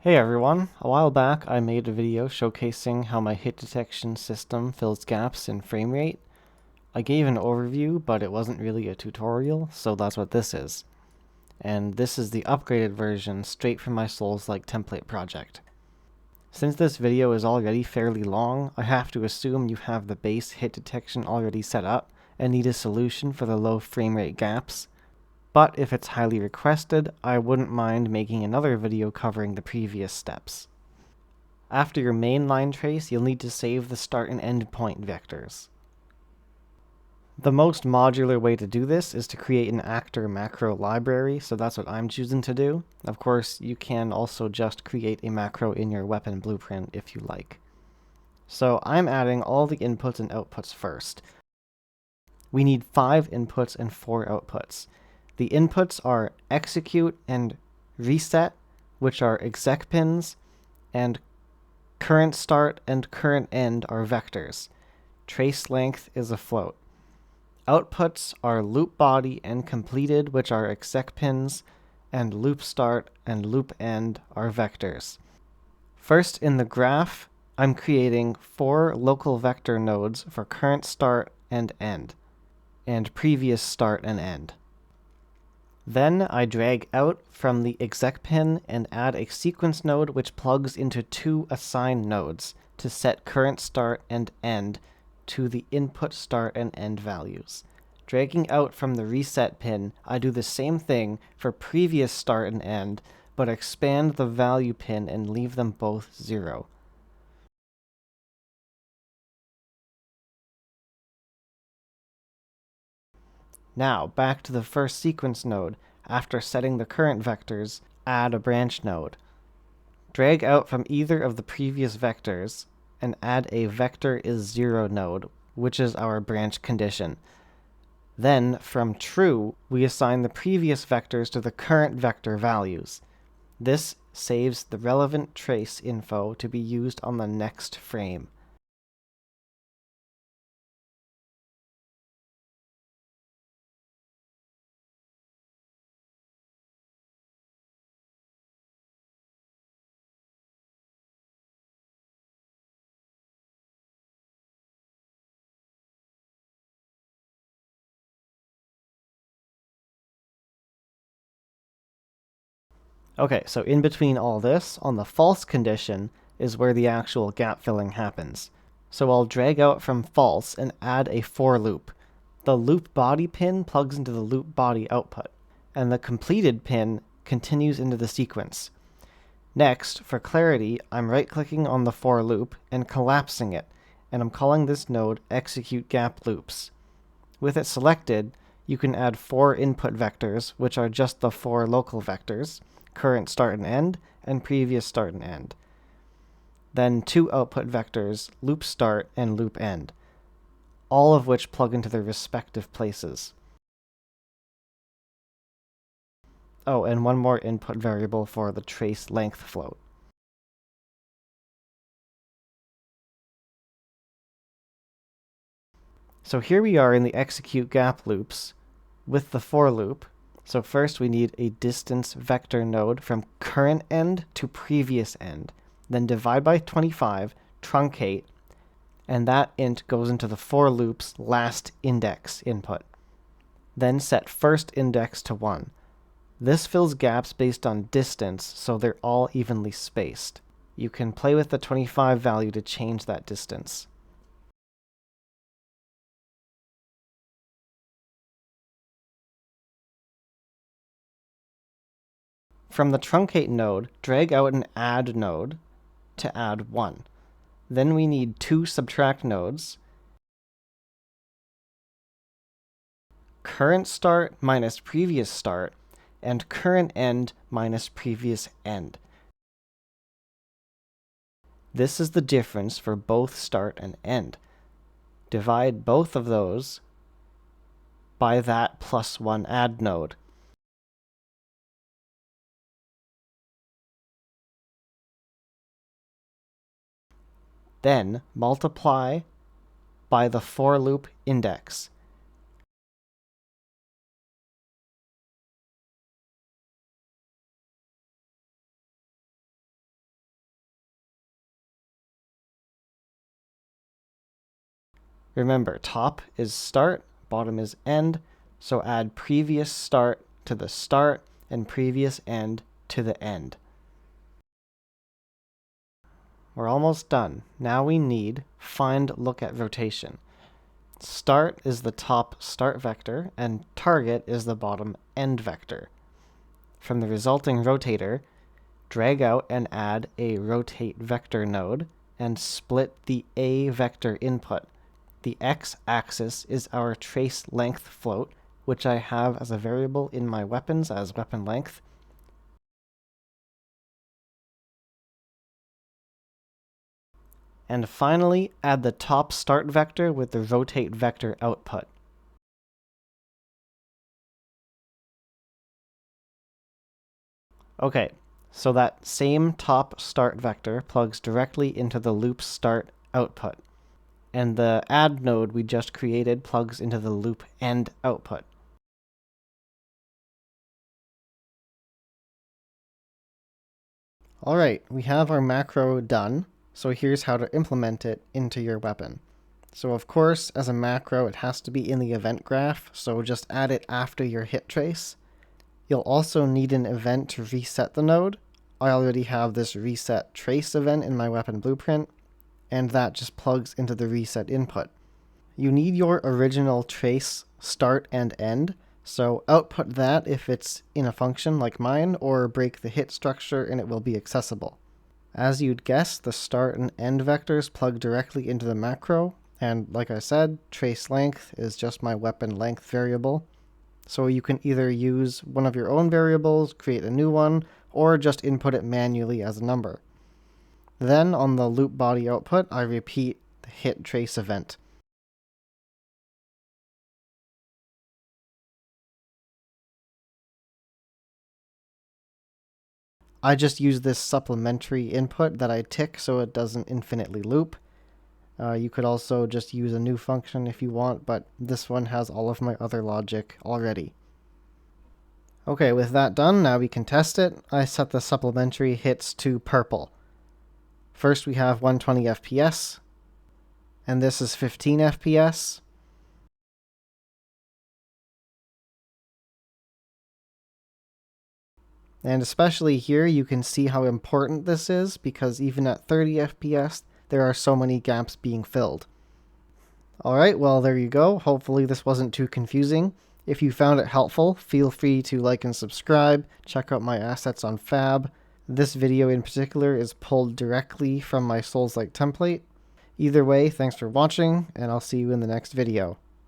Hey everyone, a while back I made a video showcasing how my hit detection system fills gaps in frame rate. I gave an overview, but it wasn't really a tutorial, so that's what this is. And this is the upgraded version straight from my Souls-like template project. Since this video is already fairly long, I have to assume you have the base hit detection already set up and need a solution for the low frame rate gaps. But if it's highly requested, I wouldn't mind making another video covering the previous steps. After your main line trace, you'll need to save the start and end point vectors. The most modular way to do this is to create an actor macro library, so that's what I'm choosing to do. Of course, you can also just create a macro in your weapon blueprint if you like. So I'm adding all the inputs and outputs first. We need 5 inputs and 4 outputs. The inputs are execute and reset, which are exec pins, and current start and current end are vectors. Trace length is a float. Outputs are loop body and completed, which are exec pins, and loop start and loop end are vectors. First, in the graph, I'm creating 4 local vector nodes for current start and end, and previous start and end. Then I drag out from the exec pin and add a sequence node which plugs into 2 assigned nodes to set current start and end to the input start and end values. Dragging out from the reset pin, I do the same thing for previous start and end, but expand the value pin and leave them both 0. Now, back to the first sequence node. After setting the current vectors, add a branch node. Drag out from either of the previous vectors and add a vector is 0 node, which is our branch condition. Then, from true, we assign the previous vectors to the current vector values. This saves the relevant trace info to be used on the next frame. Okay, so in between all this, on the false condition, is where the actual gap filling happens. So I'll drag out from false and add a for loop. The loop body pin plugs into the loop body output, and the completed pin continues into the sequence. Next, for clarity, I'm right-clicking on the for loop and collapsing it, and I'm calling this node execute gap loops. With it selected, you can add 4 input vectors, which are just the 4 local vectors, current start and previous start and end. Then 2 output vectors, loop start and loop end, all of which plug into their respective places. Oh, and 1 more input variable for the trace length float. So here we are in the execute gap loops with the for loop. So first we need a distance vector node from current end to previous end. Then divide by 25, truncate, and that int goes into the for loop's last index input. Then set first index to 1. This fills gaps based on distance, so they're all evenly spaced. You can play with the 25 value to change that distance. From the truncate node, drag out an add node to add 1. Then we need 2 subtract nodes, current start minus previous start, and current end minus previous end. This is the difference for both start and end. Divide both of those by that plus 1 add node. Then multiply by the for loop index. Remember, top is start, bottom is end, so add previous start to the start and previous end to the end. We're almost done. Now we need find look at rotation. Start is the top start vector, and target is the bottom end vector. From the resulting rotator, drag out and add a rotate vector node, and split the A vector input. The x-axis is our trace length float, which I have as a variable in my weapons as weapon length. And finally, add the top start vector with the rotate vector output. Okay, so that same top start vector plugs directly into the loop start output. And the add node we just created plugs into the loop end output. Alright, we have our macro done, so here's how to implement it into your weapon. So of course, as a macro, it has to be in the event graph, so just add it after your hit trace. You'll also need an event to reset the node. I already have this reset trace event in my weapon blueprint, and that just plugs into the reset input. You need your original trace start and end, so output that if it's in a function like mine, or break the hit structure and it will be accessible. As you'd guess, the start and end vectors plug directly into the macro, and like I said, trace length is just my weapon length variable. So you can either use one of your own variables, create a new one, or just input it manually as a number. Then on the loop body output, I repeat the hit trace event. I just use this supplementary input that I tick so it doesn't infinitely loop. You could also just use a new function if you want, but this one has all of my other logic already. Okay, with that done, now we can test it. I set the supplementary hits to purple. First we have 120 FPS, and this is 15 FPS. And especially here, you can see how important this is, because even at 30 FPS, there are so many gaps being filled. Alright, well there you go. Hopefully this wasn't too confusing. If you found it helpful, feel free to like and subscribe. Check out my assets on Fab. This video in particular is pulled directly from my Souls-like template. Either way, thanks for watching, and I'll see you in the next video.